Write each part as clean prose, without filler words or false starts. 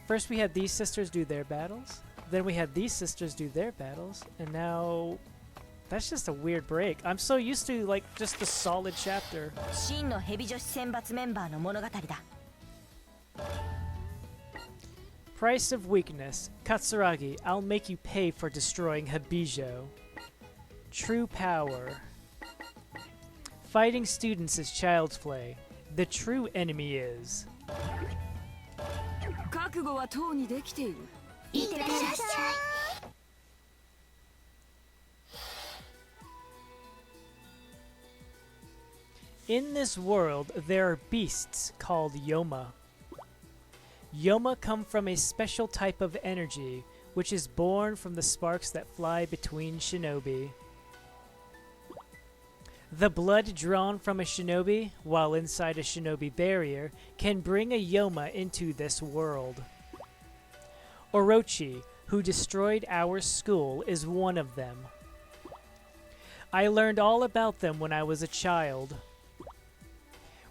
First we had these sisters do their battles, then we had these sisters do their battles, and now that's just a weird break. I'm so used to like just the solid chapter. 真のヘビ女子選抜メンバーの物語だ。Price of weakness. Katsuragi, I'll make you pay for destroying Hebijo. True power. Fighting students is child's play. The true enemy is. 覚悟はとうにできている。いってらっしゃい。In this world, there are beasts called Yoma. Yoma come from a special type of energy, which is born from the sparks that fly between shinobi. The blood drawn from a shinobi, while inside a shinobi barrier, can bring a Yoma into this world. Orochi, who destroyed our school, is one of them. I learned all about them when I was a child.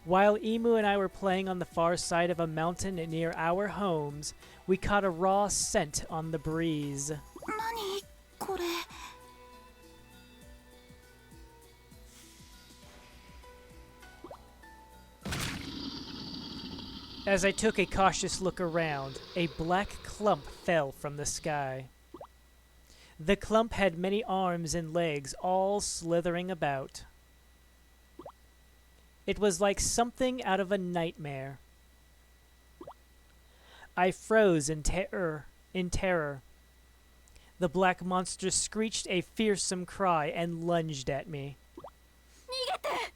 While Emu and I were playing on the far side of a mountain near our homes, we caught a raw scent on the breeze. 何これ。As I took a cautious look around, a black clump fell from the sky. The clump had many arms and legs all slithering about. It was like something out of a nightmare. I froze in terror. The black monster screeched a fearsome cry and lunged at me. 逃げて。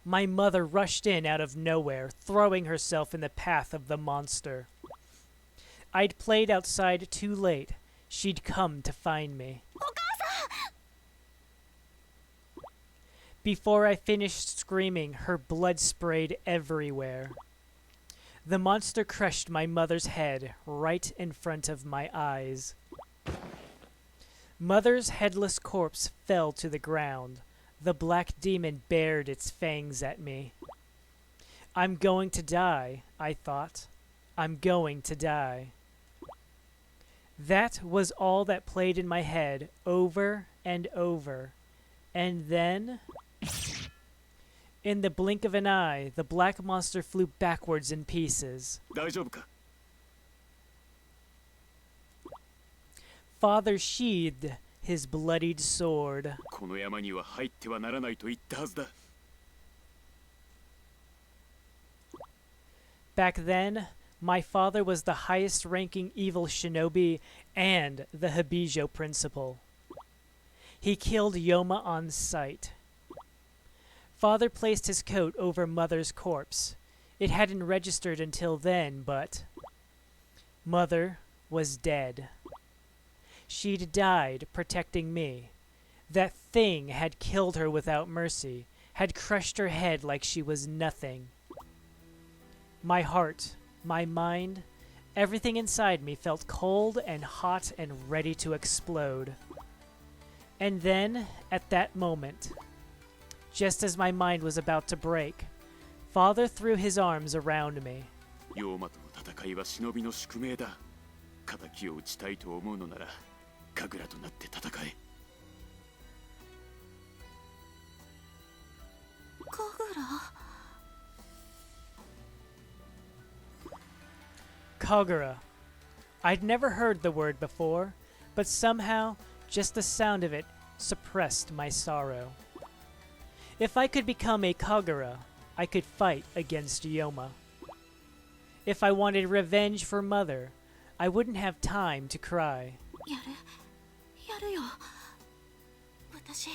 My mother rushed in out of nowhere, throwing herself in the path of the monster. I'd played outside too late. She'd come to find me. お母さん。 Before I finished screaming, her blood sprayed everywhere. The monster crushed my mother's head right in front of my eyes. Mother's headless corpse fell to the ground. The black demon bared its fangs at me. I'm going to die, I thought. I'm going to die. That was all that played in my head over and over. And then, in the blink of an eye, the black monster flew backwards in pieces. 大丈夫か? Father sheathed his bloodied sword. この山には入ってはならないと言ったはずだ。Back then, my father was the highest-ranking evil shinobi and the Hebijo principal. He killed Yoma on sight. Father placed his coat over Mother's corpse. It hadn't registered until then, but Mother was dead. She'd died protecting me. That thing had killed her without mercy, had crushed her head like she was nothing. My heart, my mind, everything inside me felt cold and hot and ready to explode. And then, at that moment, just as my mind was about to break, Father threw his arms around me. 妖魔との戦いは忍びの宿命だ。仇を討ちたいと思うのなら、神楽となって戦え。Kagura. I'd never heard the word before, but somehow, just the sound of it suppressed my sorrow. If I could become a Kagura, I could fight against Yoma. If I wanted revenge for Mother, I wouldn't have time to cry. やるよ。私、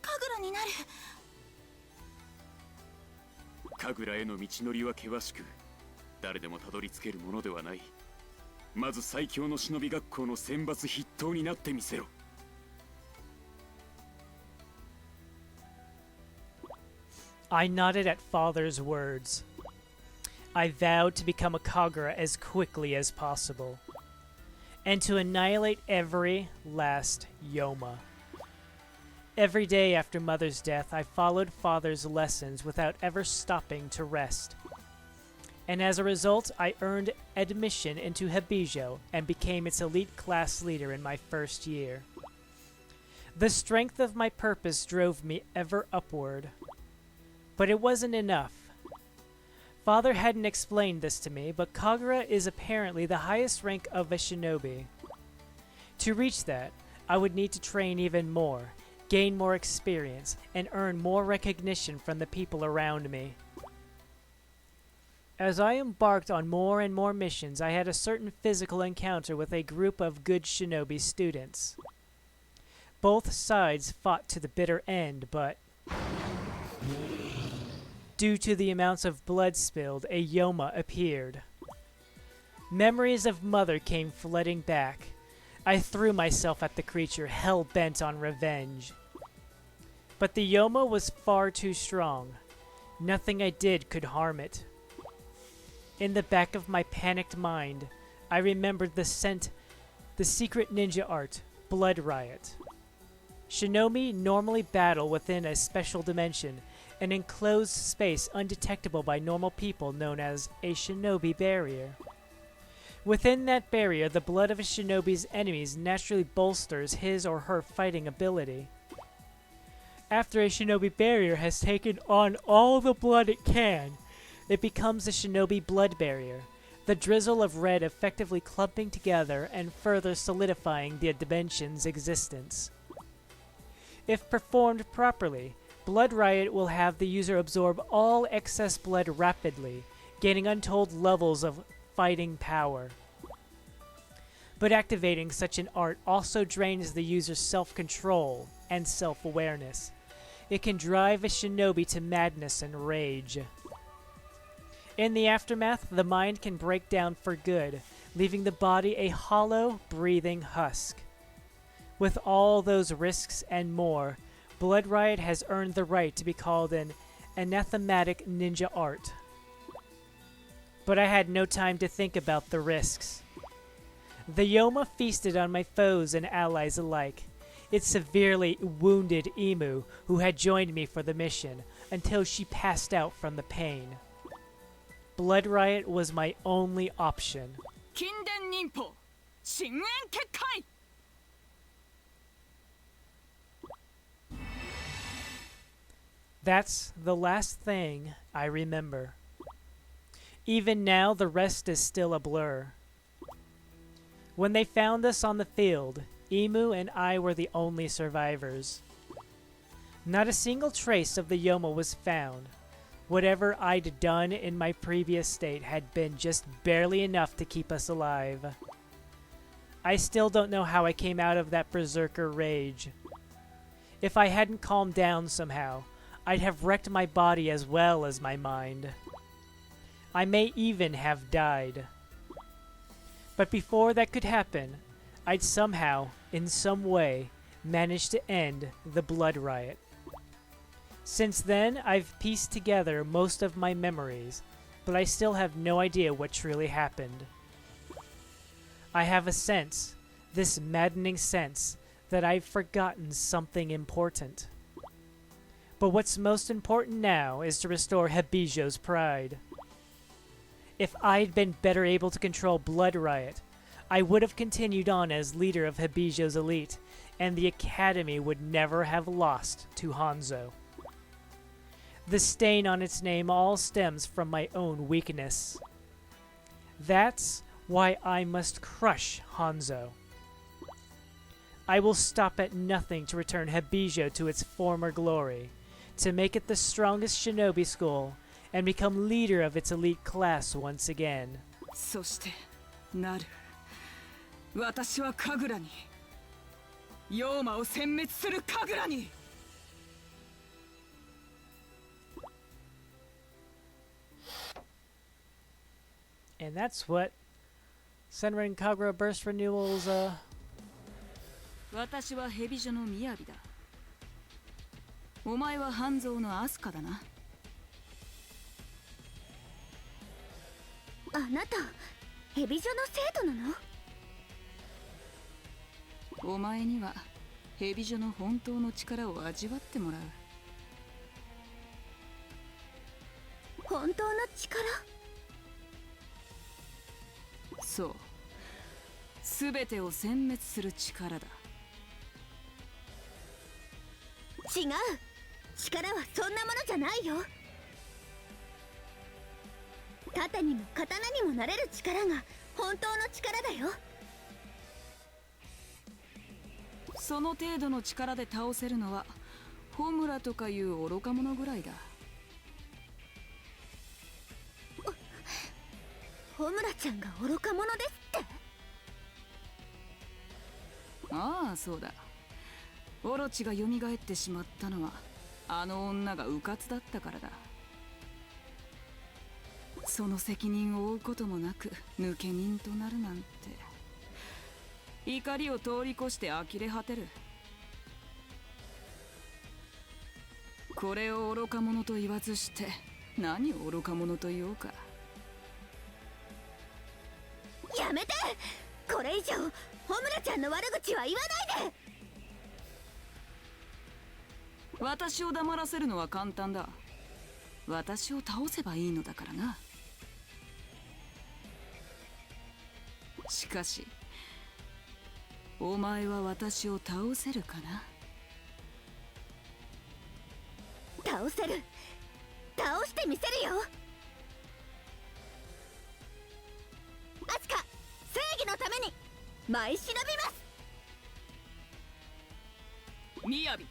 神楽になる。神楽への道のりは険しく、誰でもたどり着けるものではない。まず最強の忍び学校の選抜筆頭になってみせろ。I nodded at Father's words. I vowed to become a Kagura as quickly as possible, and to annihilate every last Yoma. Every day after Mother's death, I followed Father's lessons without ever stopping to rest. and as a result, I earned admission into Hebijo and became its elite class leader in my first year. The strength of my purpose drove me ever upward. But it wasn't enough. Father hadn't explained this to me, but Kagura is apparently the highest rank of a shinobi. To reach that, I would need to train even more, gain more experience, and earn more recognition from the people around me. As I embarked on more and more missions, I had a certain physical encounter with a group of good shinobi students. Both sides fought to the bitter end, but due to the amounts of blood spilled, a Yoma appeared. Memories of Mother came flooding back. I threw myself at the creature, hell-bent on revenge. But the Yoma was far too strong. Nothing I did could harm it. In the back of my panicked mind, I remembered the secret ninja art, Blood Riot. Shinobi normally battle within a special dimension, an enclosed space undetectable by normal people known as a shinobi barrier. Within that barrier, the blood of a shinobi's enemies naturally bolsters his or her fighting ability. After a shinobi barrier has taken on all the blood it can, it becomes a shinobi blood barrier, the drizzle of red effectively clumping together and further solidifying the dimension's existence. If performed properly, Blood Riot will have the user absorb all excess blood rapidly, gaining untold levels of fighting power. But activating such an art also drains the user's self-control and self-awareness. It can drive a shinobi to madness and rage. In the aftermath, the mind can break down for good, leaving the body a hollow, breathing husk. With all those risks and more, Blood Riot has earned the right to be called an anathematic ninja art. But I had no time to think about the risks. The Yoma feasted on my foes and allies alike. It severely wounded Emu, who had joined me for the mission, until she passed out from the pain. Blood Riot was my only option. Kinden Ninpo, Senran Kagura. That's the last thing I remember. Even now, the rest is still a blur. When they found us on the field, Emu and I were the only survivors. Not a single trace of the Yoma was found. Whatever I'd done in my previous state had been just barely enough to keep us alive. I still don't know how I came out of that berserker rage. If I hadn't calmed down somehow, I'd have wrecked my body as well as my mind. I may even have died. But before that could happen, I'd somehow, in some way, managed to end the Blood Riot. Since then, I've pieced together most of my memories, but I still have no idea what truly happened. I have a sense, this maddening sense, that I've forgotten something important. But what's most important now is to restore Hebijo's pride. If I'd been better able to control Blood Riot, I would have continued on as leader of Hebijo's elite, and the Academy would never have lost to Hanzo. The stain on its name all stems from my own weakness. That's why I must crush Hanzo. I will stop at nothing to return Hebijo to its former glory, to make it the strongest shinobi school, and become leader of its elite class once again. そしてなる。私は神楽に。妖魔を殲滅する神楽に。And that's what Senran Kagura Burst Renewal's 私はヘビジョの雅だ。お前は半蔵のアスカだな。あなたヘビジョの生徒なの？お前にはヘビジョの本当の力を味わってもらう。本当の力？そう、全てを殲滅する力だ。違う、力はそんなものじゃないよ。盾にも刀にもなれる力が本当の力だよ。その程度の力で倒せるのはホムラとかいう愚か者ぐらいだ。ホムラちゃんが愚か者ですって。ああ、そうだ。オロチが蘇ってしまったのはあの女が迂闊だったからだ。その責任を負うこともなく抜け人となるなんて、怒りを通り越して呆れ果てる。これを愚か者と言わずして何を愚か者と言おうか。やめて、これ以上ホムラちゃんの悪口は言わないで。私を黙らせるのは簡単だ。私を倒せばいいのだからな。しかしお前は私を倒せるかな。倒せる、倒してみせるよ。アスカ、正義のために舞い忍びます。ミヤビ、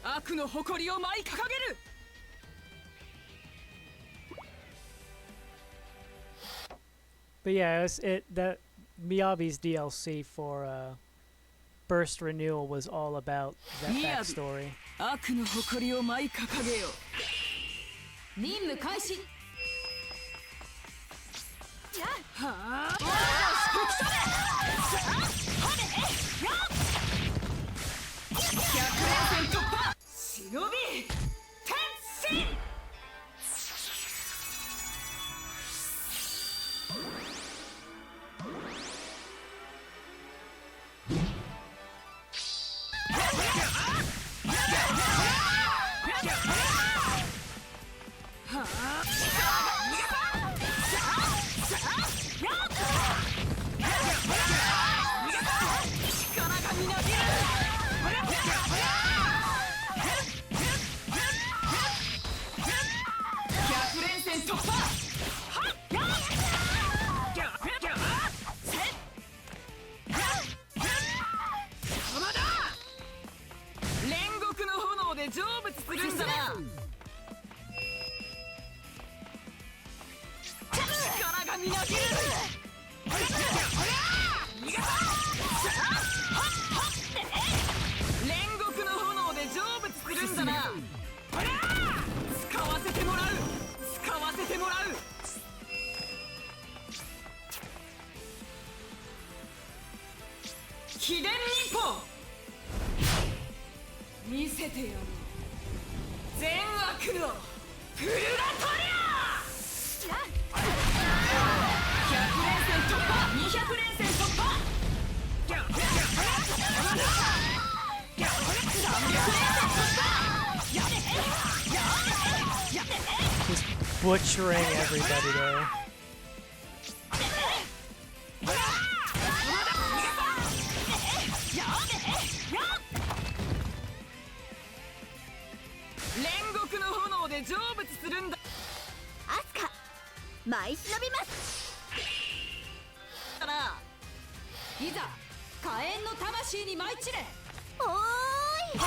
悪の誇りを舞い掲げる。But yeah, that Miyabi's DLC for Burst Renewal was all about that backstory. 悪の誇りを舞い掲げよ。任務開始。はあ、100連戦突破、忍び転身。成仏するんだな。力がみなぎる。煉獄の炎で成仏するんだな。使わせてもらう、使わせてもらう。秘伝忍法見せてやる。善悪のフルラトリア。100連戦突破、200連戦突破。300連戦突破。Just butchering everybody there. 煉獄の炎で成仏するんだ。アスカ、舞い忍びます。だな。いざ火炎の魂に舞い散れ。おーい。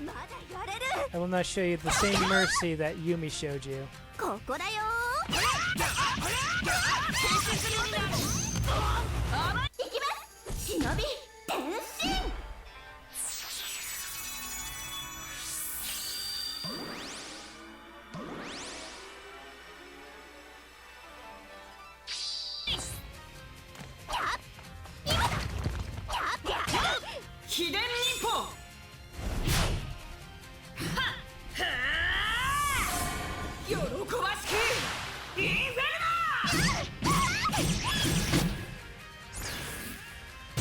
まだやれる。 I will not show you the same mercy that Yumi showed you. ここだよ。いきます。忍び転身。秘伝忍法。喜ばしきインフェルノ。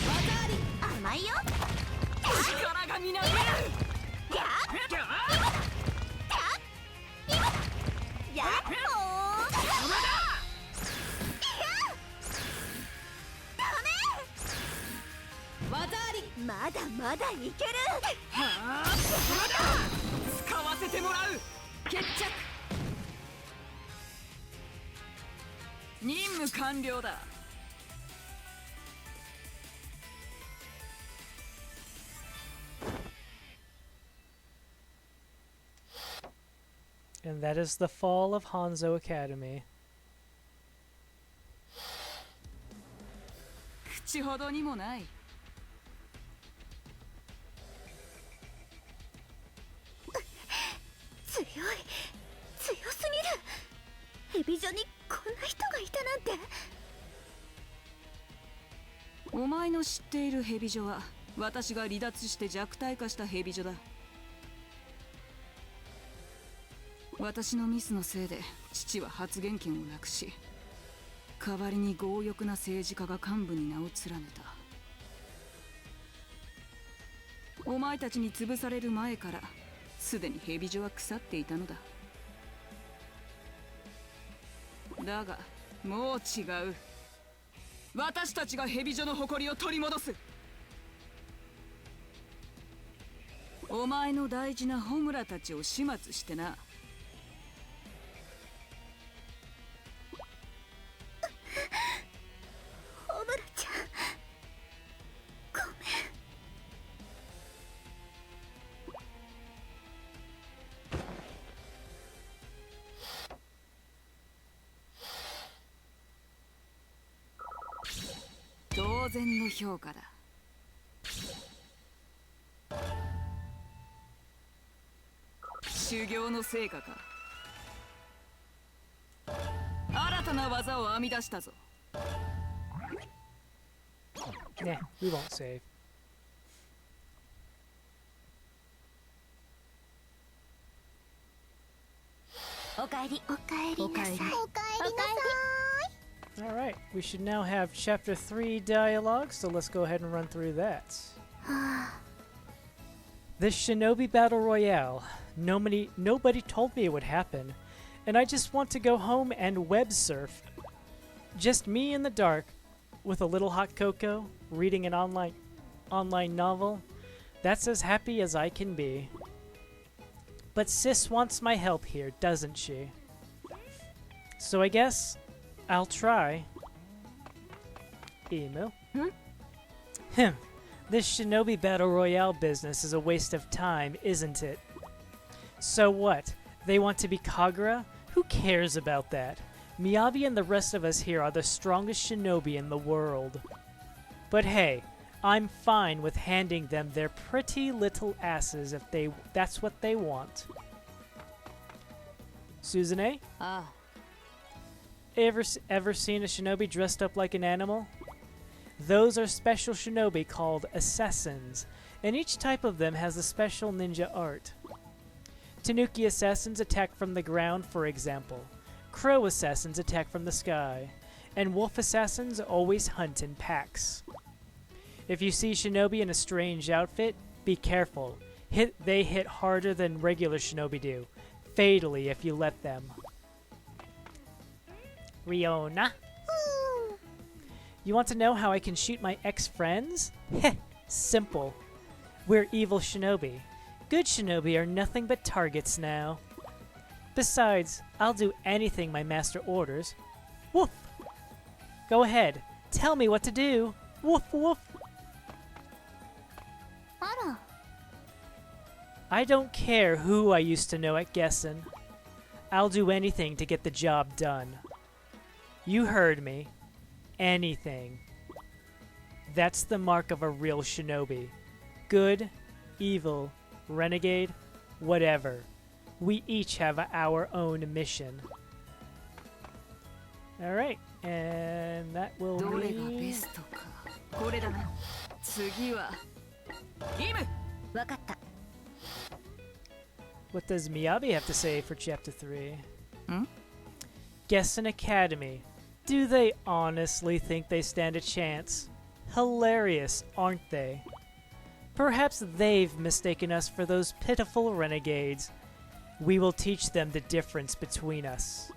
技あり。甘いよ。力がみなぎる。やっほー。まだまだいける。はあ、そこだ。使わせてもらう。決着。任務完了だ。And that is the fall of Hanzo Academy. 口ほどにもない。強い、強すぎる。ヘビジョにこんな人がいたなんて。お前の知っているヘビジョは私が離脱して弱体化したヘビジョだ。私のミスのせいで父は発言権をなくし、代わりに強欲な政治家が幹部に名を連ねた。お前たちに潰される前からすでにヘビジョは腐っていたのだ。だがもう違う。私たちがヘビジョの誇りを取り戻す。お前の大事なホムラたちを始末してな。ホムラちゃん、ごめん。当然の評価だ。修行の成果か。新たな技を編み出したぞ。Nah, we won't save. おかえり。おかえりなさい。おかえりなさい。 Alright, we should now have Chapter 3 dialogue, so let's go ahead and run through that. This Shinobi Battle Royale. Nobody told me it would happen, and I just want to go home and web surf. Just me in the dark, with a little hot cocoa, reading an online novel. That's as happy as I can be. But Sis wants my help here, doesn't she? So I guess I'll try. Emu. This Shinobi Battle Royale business is a waste of time, isn't it? So what? They want to be Kagura? Who cares about that? Miyabi and the rest of us here are the strongest shinobi in the world. But hey, I'm fine with handing them their pretty little asses if that's what they want. Suzune? Ah. Ever seen a shinobi dressed up like an animal? Those are special shinobi called assassins, and each type of them has a special ninja art. Tanuki assassins attack from the ground, for example. Crow assassins attack from the sky, and wolf assassins always hunt in packs. If you see shinobi in a strange outfit, be careful. They hit harder than regular shinobi do, fatally if you let them. Riona? You want to know how I can shoot my ex-friends? Heh, simple. We're evil shinobi. Good shinobi are nothing but targets now. Besides, I'll do anything my master orders. Woof! Go ahead, tell me what to do. Woof woof! あら。 I don't care who I used to know at Gessen. I'll do anything to get the job done. You heard me. Anything. That's the mark of a real shinobi. Good, evil, renegade, whatever. We each have our own mission. Alright, and that will どれがベ be... ストか。これだな。次はイム。わかった。 What does Miyabi have to say for Chapter 3? Hmm? Gessen Academy. Do they honestly think they stand a chance? Hilarious, aren't they? Perhaps they've mistaken us for those pitiful renegades. We will teach them the difference between us.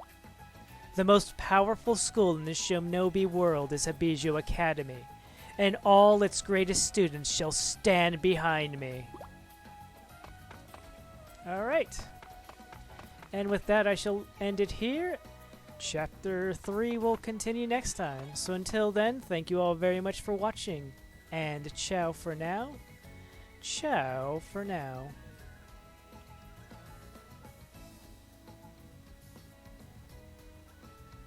The most powerful school in the Shinobi world is Hebijo Academy, and all its greatest students shall stand behind me. Alright. And with that, I shall end it here. Chapter 3 will continue next time. So until then, thank you all very much for watching. And ciao for now. Ciao for now.